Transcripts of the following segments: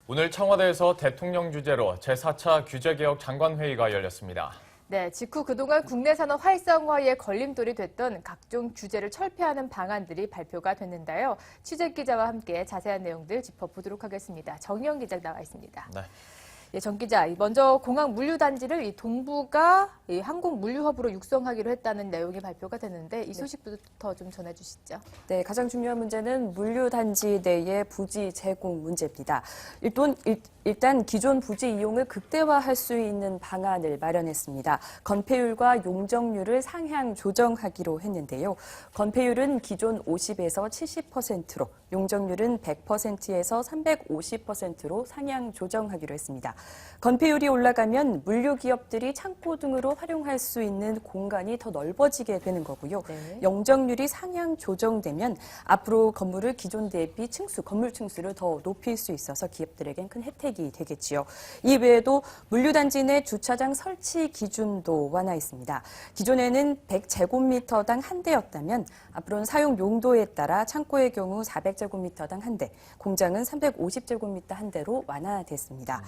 오늘 청와대에서 대통령 주재로 제4차 규제개혁 장관회의가 열렸습니다. 네, 직후 그동안 국내 산업 활성화에 걸림돌이 됐던 각종 규제를 철폐하는 방안들이 발표가 됐는데요. 취재 기자와 함께 자세한 내용들 짚어보도록 하겠습니다. 정희영 기자 나와 있습니다. 네. 예, 정 기자, 먼저 공항 물류단지를 이 동부가 항공 물류허브로 육성하기로 했다는 내용이 발표가 됐는데 이 소식부터 좀 전해주시죠. 네, 가장 중요한 문제는 물류단지 내의 부지 제공 문제입니다. 일단 기존 부지 이용을 극대화할 수 있는 방안을 마련했습니다. 건폐율과 용적률을 상향 조정하기로 했는데요. 건폐율은 기존 50에서 70%로, 용적률은 100%에서 350%로 상향 조정하기로 했습니다. 건폐율이 올라가면 물류 기업들이 창고 등으로 활용할 수 있는 공간이 더 넓어지게 되는 거고요. 네. 용적률이 상향 조정되면 앞으로 건물을 기존 대비 건물 층수를 더 높일 수 있어서 기업들에겐 큰 혜택이 되겠지요. 이 외에도 물류단지 내 주차장 설치 기준도 완화했습니다. 기존에는 100제곱미터당 한 대였다면 앞으로는 사용 용도에 따라 창고의 경우 400제곱미터당 한 대, 공장은 350제곱미터 한 대로 완화됐습니다.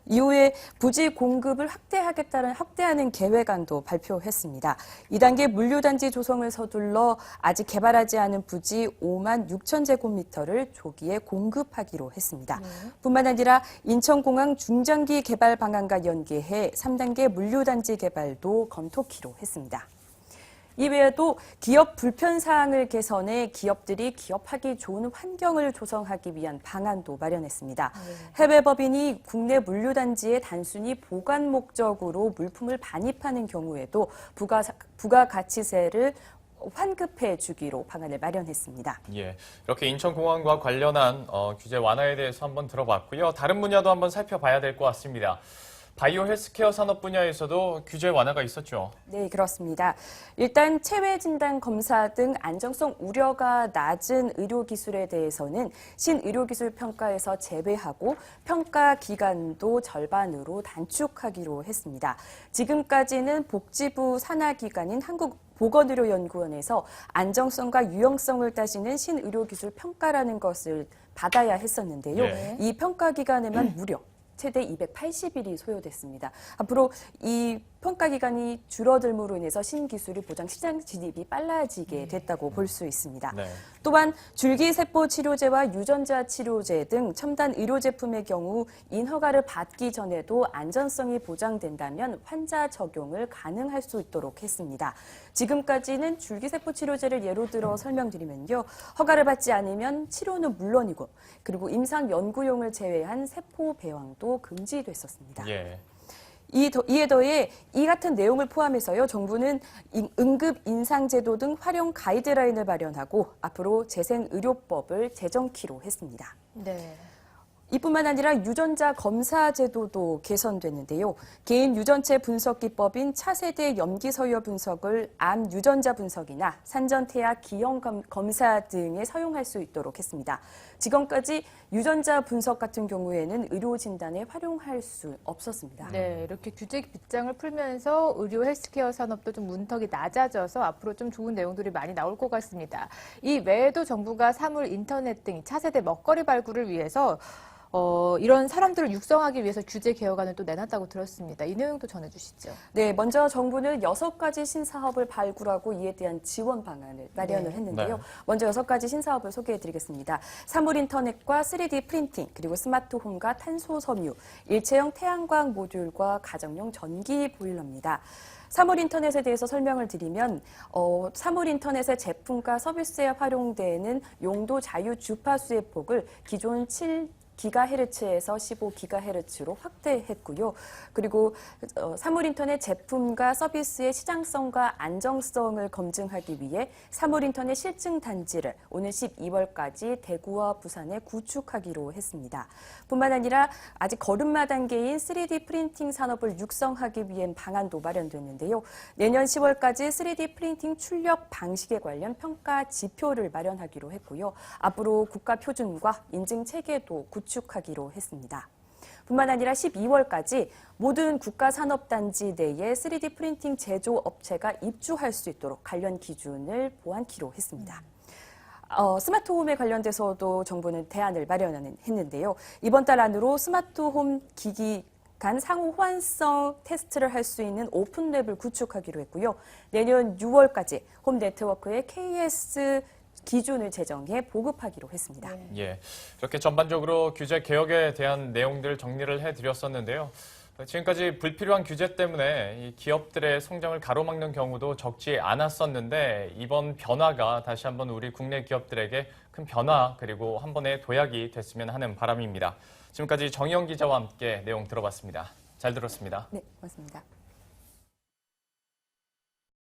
이후에 부지 공급을 확대하는 계획안도 발표했습니다. 2단계 물류단지 조성을 서둘러 아직 개발하지 않은 부지 5만 6천 제곱미터를 조기에 공급하기로 했습니다. 뿐만 아니라 인천공항 중장기 개발 방안과 연계해 3단계 물류단지 개발도 검토키로 했습니다. 이외에도 기업 불편 사항을 개선해 기업들이 기업하기 좋은 환경을 조성하기 위한 방안도 마련했습니다. 해외 법인이 국내 물류단지에 단순히 보관 목적으로 물품을 반입하는 경우에도 부가가치세를 환급해 주기로 방안을 마련했습니다. 예, 이렇게 인천공항과 관련한 규제 완화에 대해서 한번 들어봤고요. 다른 분야도 한번 살펴봐야 될 것 같습니다. 바이오 헬스케어 산업 분야에서도 규제 완화가 있었죠. 네, 그렇습니다. 일단 체외 진단 검사 등 안정성 우려가 낮은 의료기술에 대해서는 신의료기술 평가에서 제외하고 평가 기간도 절반으로 단축하기로 했습니다. 지금까지는 복지부 산하기관인 한국보건의료연구원에서 안정성과 유용성을 따지는 신의료기술 평가라는 것을 받아야 했었는데요. 네. 이 평가 기간에만 무려 최대 280일이 소요됐습니다. 앞으로 이 평가 기간이 줄어들므로 인해서 신기술이 보장 시장 진입이 빨라지게 됐다고 볼 수 있습니다. 네. 또한 줄기세포 치료제와 유전자 치료제 등 첨단 의료 제품의 경우 인허가를 받기 전에도 안전성이 보장된다면 환자 적용을 가능할 수 있도록 했습니다. 지금까지는 줄기세포 치료제를 예로 들어 설명드리면요. 허가를 받지 않으면 치료는 물론이고 그리고 임상 연구용을 제외한 세포 배양도 금지됐었습니다. 예. 이에 더해 이 같은 내용을 포함해서요, 정부는 응급 인상제도 등 활용 가이드라인을 마련하고 앞으로 재생의료법을 제정키로 했습니다. 네. 이뿐만 아니라 유전자 검사 제도도 개선됐는데요. 개인 유전체 분석 기법인 차세대 염기서열 분석을 암 유전자 분석이나 산전태아 기형 검사 등에 사용할 수 있도록 했습니다. 지금까지 유전자 분석 같은 경우에는 의료 진단에 활용할 수 없었습니다. 네, 이렇게 규제 빗장을 풀면서 의료 헬스케어 산업도 좀 문턱이 낮아져서 앞으로 좀 좋은 내용들이 많이 나올 것 같습니다. 이 외에도 정부가 사물 인터넷 등 차세대 먹거리 발굴을 위해서 이런 사람들을 육성하기 위해서 규제 개혁안을 또 내놨다고 들었습니다. 이 내용도 전해주시죠. 네, 먼저 정부는 6가지 신사업을 발굴하고 이에 대한 지원 방안을 마련을 했는데요. 네. 먼저 6가지 신사업을 소개해드리겠습니다. 사물인터넷과 3D 프린팅, 그리고 스마트홈과 탄소섬유, 일체형 태양광 모듈과 가정용 전기 보일러입니다. 사물인터넷에 대해서 설명을 드리면 사물인터넷의 제품과 서비스에 활용되는 용도 자유 주파수의 폭을 기존 7GHz에서 15GHz로 확대했고요. 그리고 사물인터넷 제품과 서비스의 시장성과 안정성을 검증하기 위해 사물인터넷 실증 단지를 오는 12월까지 대구와 부산에 구축하기로 했습니다. 뿐만 아니라 아직 걸음마 단계인 3D 프린팅 산업을 육성하기 위한 방안도 마련됐는데요. 내년 10월까지 3D 프린팅 출력 방식에 관련 평가 지표를 마련하기로 했고요. 앞으로 국가 표준과 인증 체계도 구축하기로 했습니다. 뿐만 아니라 12월까지 모든 국가산업단지 내에 3D 프린팅 제조업체가 입주할 수 있도록 관련 기준을 보완키로 했습니다. 스마트홈에 관련돼서도 정부는 대안을 마련했는데요. 이번 달 안으로 스마트홈 기기 간 상호 호환성 테스트를 할 수 있는 오픈랩을 구축하기로 했고요. 내년 6월까지 홈 네트워크의 KS 기준을 제정해 보급하기로 했습니다. 예, 이렇게 전반적으로 규제 개혁에 대한 내용들 정리를 해드렸었는데요. 지금까지 불필요한 규제 때문에 이 기업들의 성장을 가로막는 경우도 적지 않았었는데 이번 변화가 다시 한번 우리 국내 기업들에게 큰 변화 그리고 한 번의 도약이 됐으면 하는 바람입니다. 지금까지 정희영 기자와 함께 내용 들어봤습니다. 잘 들었습니다. 네, 고맙습니다.